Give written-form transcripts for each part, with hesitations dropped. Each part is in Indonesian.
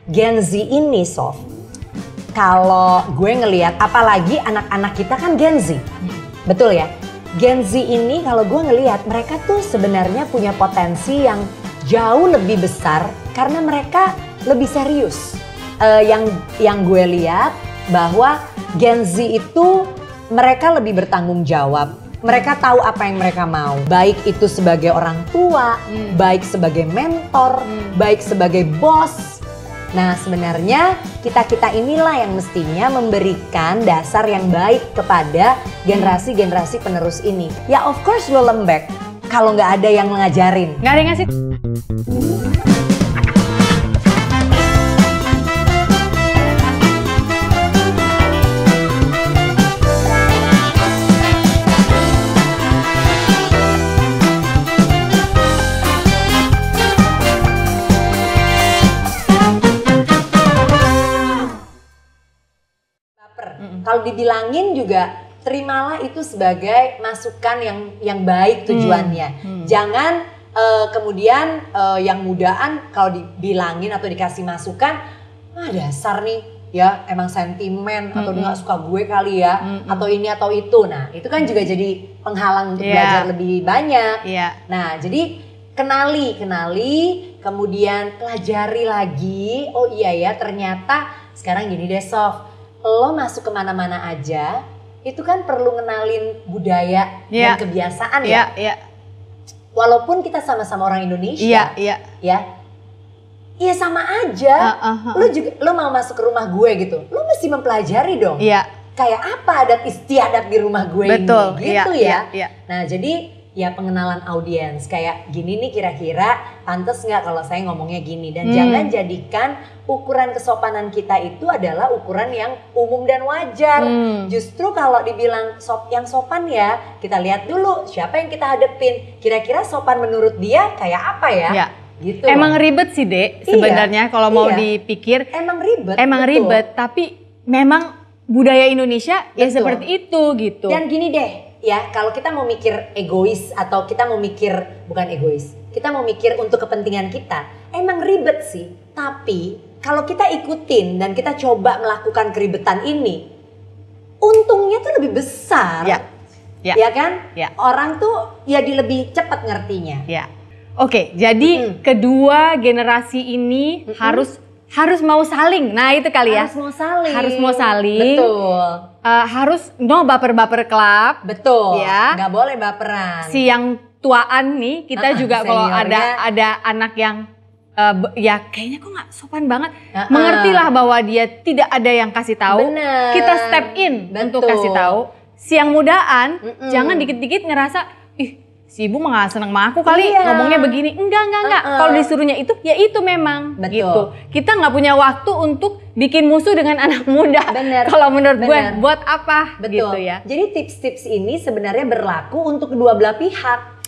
Gen Z ini Sof, kalau gue ngelihat apalagi anak-anak kita kan Gen Z, betul ya? Gen Z ini kalau gue ngelihat mereka tuh sebenarnya punya potensi yang jauh lebih besar karena mereka lebih serius. Yang gue lihat bahwa Gen Z itu mereka lebih bertanggung jawab. Mereka tahu apa yang mereka mau. Baik itu sebagai orang tua, baik sebagai mentor, baik sebagai bos. Nah sebenarnya kita-kita inilah yang mestinya memberikan dasar yang baik kepada generasi-generasi penerus ini. Ya of course lo lembek kalau nggak ada yang ngajarin. Nggak ada yang ngasih. Kalau dibilangin juga terimalah itu sebagai masukan yang baik tujuannya. Jangan kemudian yang mudaan kalau dibilangin atau dikasih masukan, dasar nih ya emang sentimen atau dia gak suka gue kali ya atau ini atau itu. Nah itu kan juga jadi penghalang untuk belajar lebih banyak. Nah jadi kenali kemudian pelajari lagi. Oh iya ya ternyata sekarang gini deh Sof. Lo masuk kemana-mana aja, itu kan perlu ngenalin budaya dan kebiasaan ya. Walaupun kita sama-sama orang Indonesia, ya sama aja. Lo mau masuk ke rumah gue gitu, lo mesti mempelajari dong. Kayak apa adat istiadat di rumah gue ini, gitu ya. Nah jadi ya pengenalan audiens kayak gini nih kira-kira pantas nggak kalau saya ngomongnya gini dan jangan jadikan ukuran kesopanan kita itu adalah ukuran yang umum dan wajar. Justru kalau dibilang yang sopan ya kita lihat dulu siapa yang kita hadepin, kira-kira sopan menurut dia kayak apa ya. Gitu. Emang ribet sih Dek sebenarnya kalau mau dipikir. Emang ribet tapi memang budaya Indonesia ya seperti itu gitu. Dan gini deh. Ya, kalau kita mau mikir egois atau kita mau mikir, bukan egois, kita mau mikir untuk kepentingan kita, emang ribet sih. Tapi kalau kita ikutin dan kita coba melakukan keribetan ini, untungnya tuh lebih besar. Ya kan? Orang tuh ya lebih cepat ngertinya. Oke, jadi kedua generasi ini harus mau saling. Nah itu kali ya. Harus mau saling. Betul. Harus no baper-baper club. Betul. Ya. Gak boleh baperan. Si yang tuaan nih kita juga kalau ada anak yang ya kayaknya kok nggak sopan banget. Mengertilah bahwa dia tidak ada yang kasih tahu. Bener. Kita step in untuk kasih tahu. Si yang mudaan jangan dikit-dikit ngerasa si ibu mah gak seneng sama aku kali ngomongnya begini. Enggak. Kalau disuruhnya itu, ya itu memang. Gitu. Kita gak punya waktu untuk bikin musuh dengan anak muda. Kalau menurut gue, buat apa? Gitu ya. Jadi tips-tips ini sebenarnya berlaku untuk kedua belah pihak.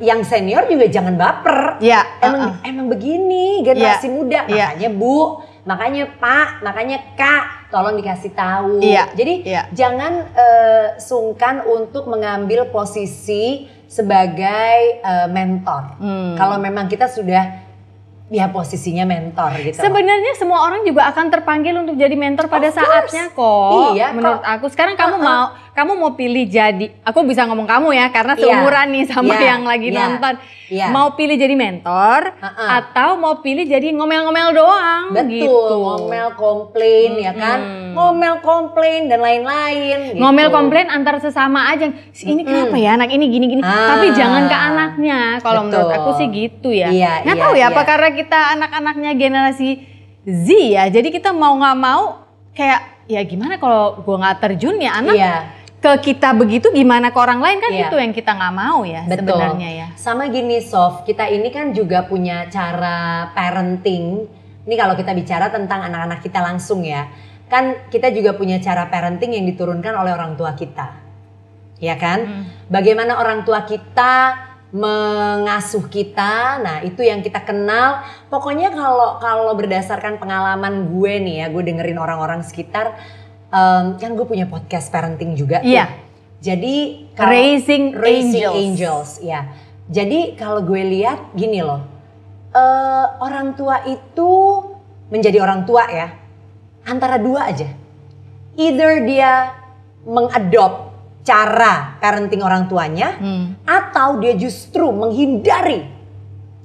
Yang senior juga jangan baper. Emang begini generasi muda. Makanya Bu, makanya Pak, makanya Kak, tolong dikasih tahu. Jadi jangan sungkan untuk mengambil posisi sebagai mentor. Kalau memang kita sudah posisinya mentor gitu. Sebenarnya semua orang juga akan terpanggil untuk jadi mentor pada saatnya kok. Menurut aku sekarang kamu mau pilih jadi, aku bisa ngomong kamu ya karena seumuran nih sama yang lagi nonton. Mau pilih jadi mentor atau mau pilih jadi ngomel-ngomel doang. Betul, gitu. Ngomel komplain ya kan. Ngomel komplain dan lain-lain gitu. Ngomel komplain antar sesama aja. Ini kenapa ya anak ini gini-gini. Tapi jangan ke anaknya. Kalau menurut aku sih gitu ya. Nggak tahu ya apa karena kita anak-anaknya generasi Z ya. Jadi kita mau nggak mau kayak ya gimana kalau gue nggak terjun ya anak. Ke kita begitu gimana ke orang lain kan itu yang kita nggak mau ya sebenarnya ya. Sama gini Sof, kita ini kan juga punya cara parenting. Ini kalau kita bicara tentang anak-anak kita langsung ya. Kan kita juga punya cara parenting yang diturunkan oleh orang tua kita. Ya kan? Bagaimana orang tua kita mengasuh kita, nah itu yang kita kenal. Pokoknya kalau berdasarkan pengalaman gue nih ya, gue dengerin orang-orang sekitar. Kan gue punya podcast parenting juga tuh. Jadi Raising Angels ya. Jadi kalau gue lihat gini loh, orang tua itu menjadi orang tua ya, antara dua aja. Either dia mengadopt cara parenting orang tuanya, atau dia justru menghindari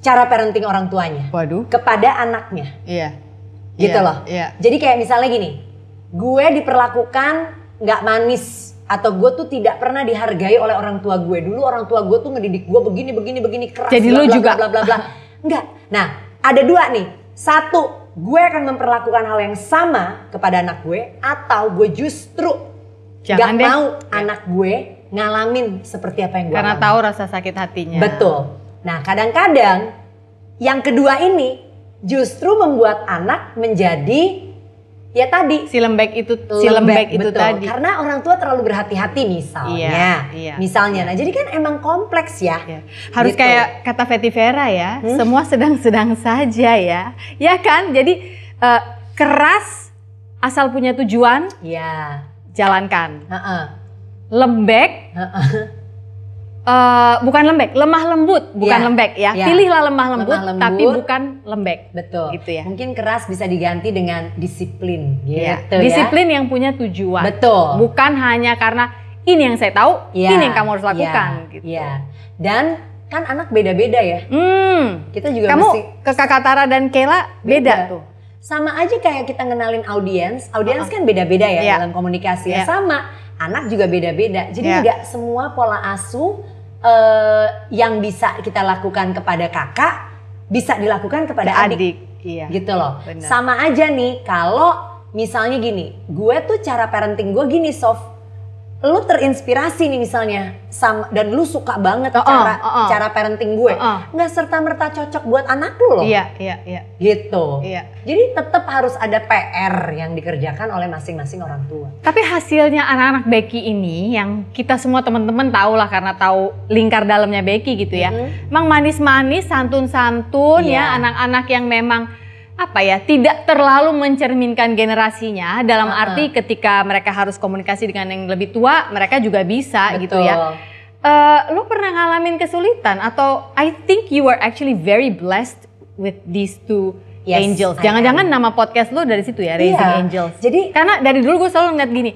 cara parenting orang tuanya. Waduh. Kepada anaknya. Iya. Gitu loh. Jadi kayak misalnya gini, gue diperlakukan gak manis, atau gue tuh tidak pernah dihargai oleh orang tua gue. Dulu orang tua gue tuh ngedidik gue begini keras. Jadi lu juga bla bla bla. Enggak. Nah, ada dua nih. Satu, gue akan memperlakukan hal yang sama kepada anak gue, atau gue justru gak mau anak gue ngalamin seperti apa yang gue karena alami. Tahu rasa sakit hatinya. Betul. Nah, kadang-kadang yang kedua ini justru membuat anak menjadi ya tadi si lembek itu betul. tadi. Karena orang tua terlalu berhati-hati misalnya. Misalnya. Nah, jadi kan emang kompleks ya. Harus gitu. Kayak kata Fetty Vera ya, semua sedang-sedang saja ya. Ya kan? Jadi keras asal punya tujuan. Iya. Jalankan. Lembek. Bukan lembek, lemah lembut, bukan lembek ya. Pilihlah lemah lembut, tapi bukan lembek. Betul. Gitu ya. Mungkin keras bisa diganti dengan disiplin. Gitu Disiplin yang punya tujuan. Betul. Bukan hanya karena ini yang saya tahu, ini yang kamu harus lakukan. Gitu. Dan kan anak beda-beda ya. Kita juga kamu ke Kakak Tara dan Kayla beda tuh. Sama aja kayak kita ngenalin audiens kan beda-beda ya dalam komunikasi. Sama, anak juga beda-beda. Jadi nggak semua pola asuh yang bisa kita lakukan kepada kakak bisa dilakukan kepada adik. Gitu loh. Bener. Sama aja nih kalau misalnya gini, gue tuh cara parenting gue gini Sof, lu terinspirasi nih misalnya dan lu suka banget cara parenting gue, nggak serta-merta cocok buat anak lu loh. Iya. Gitu. Jadi tetap harus ada PR yang dikerjakan oleh masing-masing orang tua. Tapi hasilnya anak-anak Becky ini yang kita semua teman-teman tahu lah karena tahu lingkar dalamnya Becky gitu ya. Emang manis-manis, santun-santun ya, anak-anak yang memang tidak terlalu mencerminkan generasinya dalam arti ketika mereka harus komunikasi dengan yang lebih tua, mereka juga bisa. Betul. Gitu ya. Lo pernah ngalamin kesulitan atau I think you are actually very blessed with these two angels. Jangan-jangan nama podcast lo dari situ ya, Raising Angels. Jadi karena dari dulu gue selalu ngeliat gini.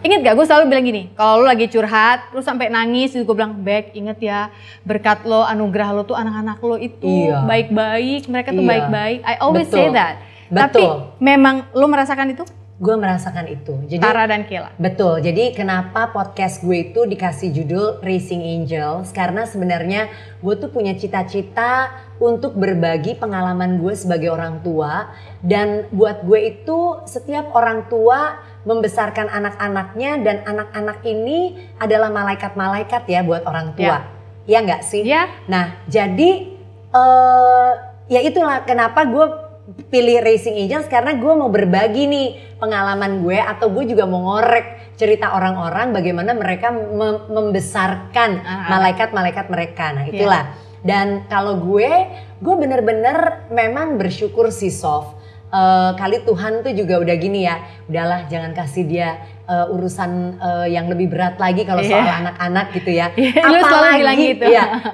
Ingat gak gue selalu bilang gini, kalau lo lagi curhat, terus sampai nangis, gue bilang, Bek, inget ya, berkat lo, anugerah lo tuh anak-anak lo itu baik-baik, mereka tuh baik-baik. I always say that. Tapi memang lo merasakan itu? Gue merasakan itu. Jadi, Tara dan Kayla. Betul. Jadi kenapa podcast gue itu dikasih judul Raising Angels? Karena sebenarnya gue tuh punya cita-cita untuk berbagi pengalaman gue sebagai orang tua. Dan buat gue itu setiap orang tua membesarkan anak-anaknya, dan anak-anak ini adalah malaikat-malaikat ya buat orang tua. Ya nggak sih? Nah, jadi ya itulah kenapa gue pilih Raising Angels, karena gue mau berbagi nih pengalaman gue, atau gue juga mau ngorek cerita orang-orang bagaimana mereka membesarkan malaikat-malaikat mereka. Nah itulah. Dan kalau gue bener-bener memang bersyukur sih Sof. Kali Tuhan tuh juga udah gini ya, udahlah jangan kasih dia urusan yang lebih berat lagi kalau soal anak-anak gitu ya.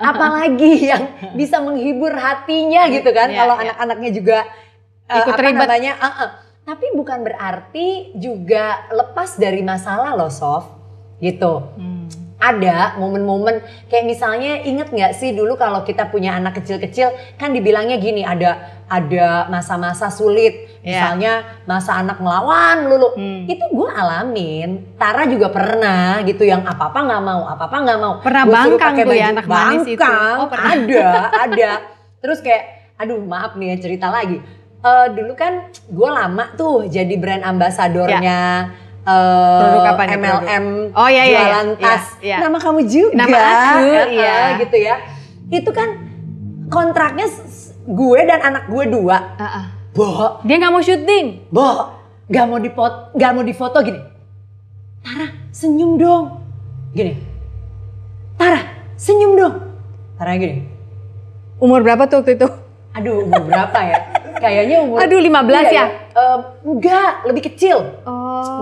Apalagi yang bisa menghibur hatinya gitu kan, kalau anak-anaknya juga ikut ribet. Tapi bukan berarti juga lepas dari masalah loh Sof, gitu. Ada momen-momen kayak misalnya, inget nggak sih dulu kalau kita punya anak kecil-kecil kan dibilangnya gini, ada masa-masa sulit, misalnya masa anak ngelawan lulu. Itu gue alamin. Tara juga pernah gitu, yang apa-apa nggak mau. Pernah bangkang tuh ya anak manis itu. Oh, ada. Terus kayak, aduh maaf nih ya cerita lagi. Dulu kan gue lama tuh jadi brand ambasadornya MLM, jualan tas. Nama kamu juga. Nama aku, gitu ya. Itu kan kontraknya gue dan anak gue 2. Bo, dia nggak mau syuting. Bo, nggak mau difoto gini. Tara, senyum dong. Gini. Tara, senyum dong. Tara gini. Umur berapa tuh waktu itu? Aduh, umur berapa ya? Kayaknya umur 15 ya? Enggak, lebih kecil.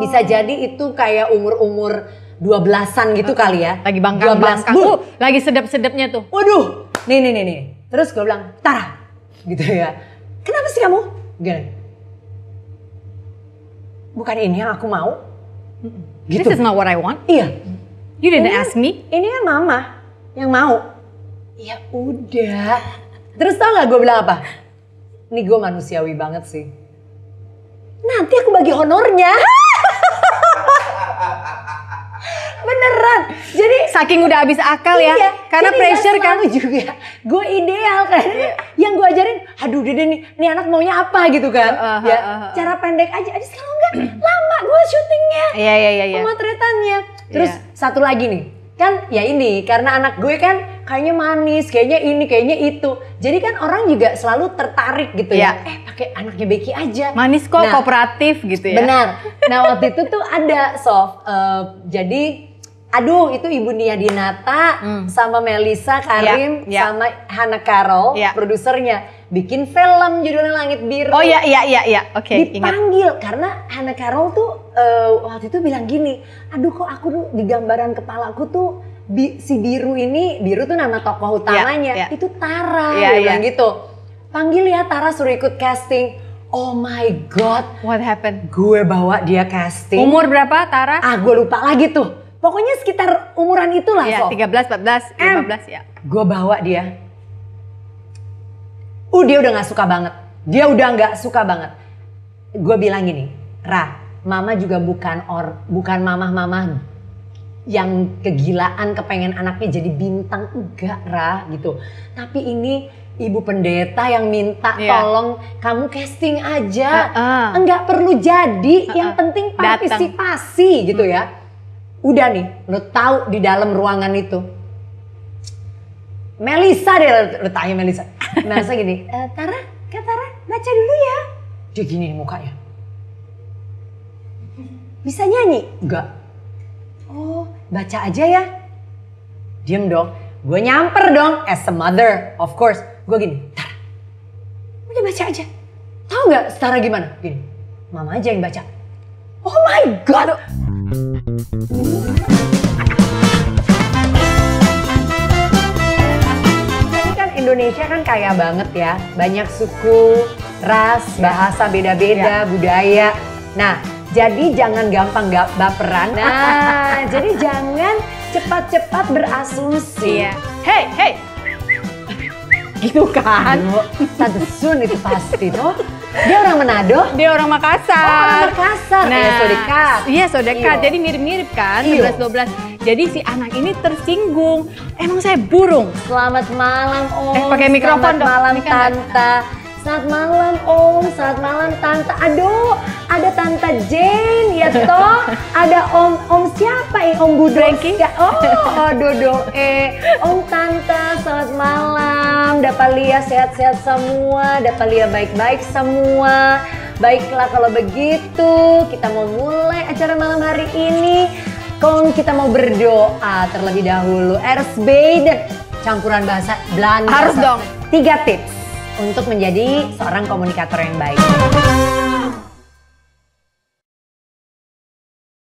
Bisa jadi itu kayak umur 12-an gitu kali ya. Lagi bangkang. Lagi sedap-sedapnya tuh. Waduh, nih. Terus gue bilang, Tara, gitu ya. Kenapa sih kamu? Gini, bukan ini yang aku mau. Gitu. This is not what I want. Iya. You didn't ask me. Ini kan mama yang mau. Ya udah. Terus tau gak gue bilang apa? Ini gue manusiawi banget sih. Nanti aku bagi honornya. Beneran. Jadi saking udah habis akal ya. Iya, karena pressure kan juga. Gue ideal kan. Yang gue ajarin, aduh Dede nih anak maunya apa gitu kan. Cara pendek aja. Aduh kalau enggak lama gue syutingnya. Iya. Pemotretannya. Terus satu lagi nih. Kan ya ini karena anak gue kan kayaknya manis, kayaknya ini, kayaknya itu. Jadi kan orang juga selalu tertarik gitu ya. Pakai anaknya Becky aja. Manis kok, kooperatif gitu ya. Benar. Nah waktu itu tuh ada Sof. Jadi aduh itu Ibu Nia Dinata sama Melissa Karim sama Hana Carol produsernya bikin film judulnya Langit Biru. Oh iya. Oke, dipanggil karena Hana Carol tuh waktu itu bilang gini, aduh kok aku tuh di gambaran kepalaku tuh si Biru ini, Biru tuh nama tokoh utamanya, itu Tara, dia bilang gitu. Panggil ya Tara, suruh ikut casting. Oh my god. What happened? Gue bawa dia casting. Umur berapa Tara? Gue lupa lagi tuh. Pokoknya sekitar umuran itulah. Ya, 13, 14, 15 ya. Gue bawa dia. Dia udah gak suka banget. Dia udah gak suka banget. Gue bilang gini, Ra, mama juga bukan mama-mama yang kegilaan kepengen anaknya jadi bintang. Enggak, Ra, gitu. Tapi ini ibu pendeta yang minta tolong kamu casting aja. Enggak perlu jadi, yang penting partisipasi gitu ya. Udah nih, lo tahu di dalam ruangan itu. Melissa deh, lo tanya Melissa. Melissa gini, Tara, Kak Tara, baca dulu ya. Dia gini nih mukanya. Bisa nyanyi? Enggak. Oh, baca aja ya. Diem dong. Gue nyamper dong, as a mother, of course. Gue gini, Tara, udah baca aja. Tahu nggak Tara gimana? Gini, mama aja yang baca. Oh my god. Ini kan Indonesia kan kaya banget ya, banyak suku, ras, bahasa beda-beda, budaya. Nah, jadi jangan gampang baperan. Nah, jadi jangan cepat-cepat berasumsi. Hey. Gitu kan? Tante Sun itu pasti tuh. Dia orang Manado? Dia orang Makassar. Oh, orang Makassar. Nah, so dekat. Iya, so dekat. Jadi mirip-mirip kan, 11-12. Jadi si anak ini tersinggung. Emang saya burung. Selamat malam Om. Pakai mikrofon dong. Selamat malam Tante. Selamat malam Om, selamat malam Tante. Aduh, ada Tante Jane ya toh. Ada Om siapa Om Budo? Oh, Dodo. Om Tante, selamat malam. Dapat lihat sehat-sehat semua, dapat lihat baik-baik semua. Baiklah kalau begitu, kita mau mulai acara malam hari ini. Kita mau berdoa terlebih dahulu. Ersbeiden, campuran bahasa Belanda. Harus dong. 3 tips untuk menjadi seorang komunikator yang baik.